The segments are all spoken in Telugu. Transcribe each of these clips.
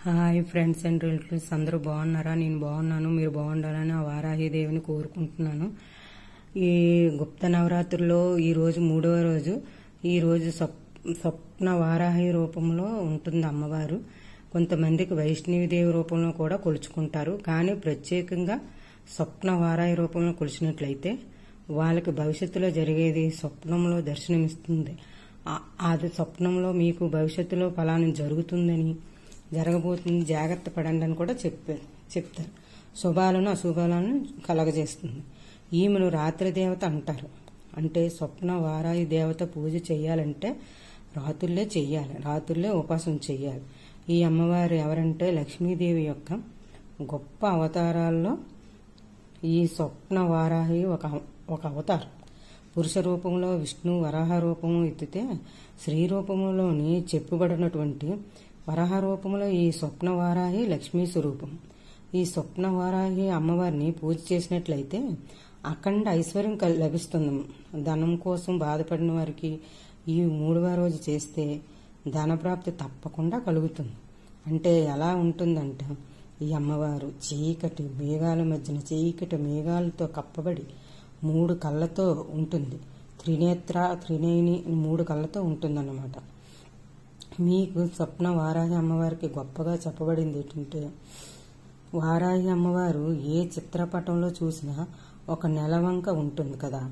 హాయ్ ఫ్రెండ్స్ అండ్ రిలేటివ్స్, అందరూ బాగున్నారా? నేను బాగున్నాను. మీరు బాగుండాలని ఆ వారాహిదేవిని కోరుకుంటున్నాను. ఈ గుప్త నవరాత్రుల్లో ఈరోజు 3వ రోజు. ఈరోజు స్వప్న వారాహి రూపంలో ఉంటుంది అమ్మవారు. కొంతమందికి వైష్ణవిదేవి రూపంలో కూడా కొలుచుకుంటారు. కానీ ప్రత్యేకంగా స్వప్న వారాహి రూపంలో కొలిచినట్లయితే వాళ్ళకి భవిష్యత్తులో జరిగేది స్వప్నంలో దర్శనమిస్తుంది. అది స్వప్నంలో మీకు భవిష్యత్తులో ఫలానా జరగబోతుంది, జాగ్రత్త పడండి అని కూడా చెప్తారు. శుభాలను అశుభాలను కలగజేస్తుంది. ఈమెను రాత్రి దేవత అంటారు. అంటే స్వప్న వారాహి దేవత పూజ చేయాలంటే రాత్రులే చెయ్యాలి, రాత్రులే ఉపాసన చెయ్యాలి. ఈ అమ్మవారు ఎవరంటే లక్ష్మీదేవి యొక్క గొప్ప అవతారాల్లో ఈ స్వప్న వారాహి ఒక అవతారం. పురుష రూపంలో విష్ణు వరాహ రూపము ఎత్తితే, స్త్రీ రూపంలోని చెప్పబడినటువంటి వరాహ రూపంలో ఈ స్వప్న వారాహి లక్ష్మీ స్వరూపం. ఈ స్వప్న వారాహి అమ్మవారిని పూజ చేసినట్లయితే అఖండ ఐశ్వర్యం లభిస్తుంది. ధనం కోసం బాధపడిన వారికి ఈ 3వ రోజు చేస్తే ధనప్రాప్తి తప్పకుండా కలుగుతుంది. అంటే ఎలా ఉంటుందంటే, ఈ అమ్మవారు చీకటి మేఘాల మధ్యన చీకటి మేఘాలతో కప్పబడి 3 కళ్ళతో ఉంటుంది. త్రినేని 3 కళ్ళతో ఉంటుందన్నమాట. మీకు స్వప్న వారాహి అమ్మవారికి గొప్పగా చెప్పబడింది ఏంటంటే, వారాహి అమ్మవారు ఏ చిత్రపటంలో చూసినా ఒక నెలవంక ఉంటుంది కదా,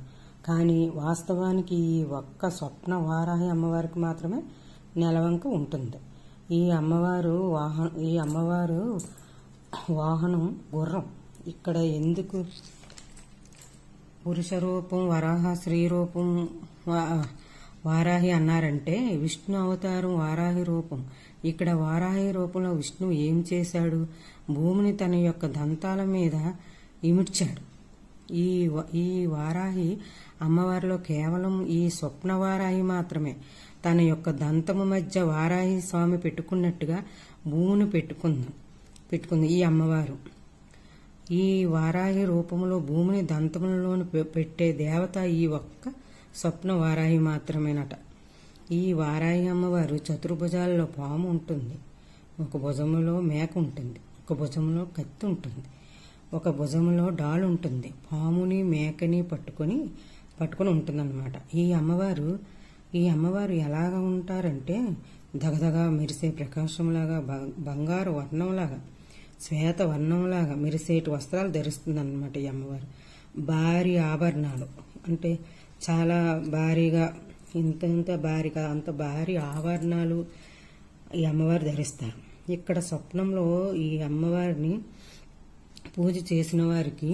కానీ వాస్తవానికి ఈ ఒక్క స్వప్న వారాహి అమ్మవారికి మాత్రమే నెలవంక ఉంటుంది. ఈ అమ్మవారు వాహనం గుర్రం. ఇక్కడ ఎందుకు పురుష రూపం వరాహ స్త్రీ రూపం వారాహి అన్నారంటే, విష్ణు అవతారం వారాహి రూపం. ఇక్కడ వారాహి రూపంలో విష్ణు ఏం చేశాడు? భూమిని తన యొక్క దంతాల మీద ఇమిడ్చాడు. ఈ వారాహి అమ్మవారిలో కేవలం ఈ స్వప్న వారాహి మాత్రమే తన యొక్క దంతము మధ్య వారాహి స్వామి పెట్టుకున్నట్టుగా భూమిని పెట్టుకుంది ఈ అమ్మవారు. ఈ వారాహి రూపంలో భూమిని దంతములలోని పెట్టే దేవత ఈ ఒక్క స్వప్న వారాహి మాత్రమేనట. ఈ వారాహి అమ్మవారు చతుర్భుజాలలో పాము ఉంటుంది, ఒక భుజములో మేక ఉంటుంది, ఒక భుజంలో కత్తి ఉంటుంది, ఒక భుజంలో డాలు ఉంటుంది. పాముని మేకని పట్టుకొని ఉంటుందన్నమాట. ఈ అమ్మవారు ఎలాగ ఉంటారంటే, దగదగా మెరిసే ప్రకాశంలాగా, బంగారు వర్ణంలాగా, శ్వేత వర్ణంలాగా మెరిసేటి వస్త్రాలు ధరిస్తుందన్నమాట ఈ అమ్మవారు. భారీ ఆభరణాలు, అంటే చాలా భారీగా, ఇంత భారీగా అంత భారీ ఆభరణాలు ఈ అమ్మవారు ధరిస్తారు. ఇక్కడ స్వప్నంలో ఈ అమ్మవారిని పూజ చేసిన వారికి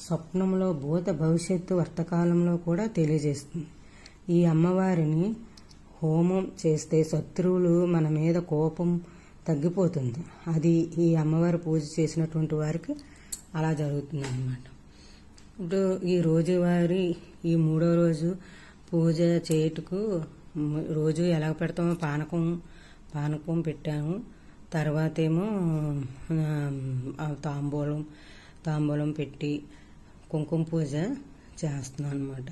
స్వప్నంలో భూత భవిష్యత్తు వర్తకాలంలో కూడా తెలియజేస్తుంది. ఈ అమ్మవారిని హోమం చేస్తే శత్రువులు మన మీద కోపం తగ్గిపోతుంది. అది ఈ అమ్మవారి పూజ చేసినటువంటి వారికి అలా జరుగుతుంది అన్నమాట. ఇప్పుడు ఈ రోజువారి ఈ 3వ రోజు పూజ చేయుటకు రోజు ఎలా పెడతామో పానకం పెట్టాము. తర్వాత ఏమో తాంబూలం పెట్టి కుంకుమ పూజ చేస్తున్నాను అన్నమాట.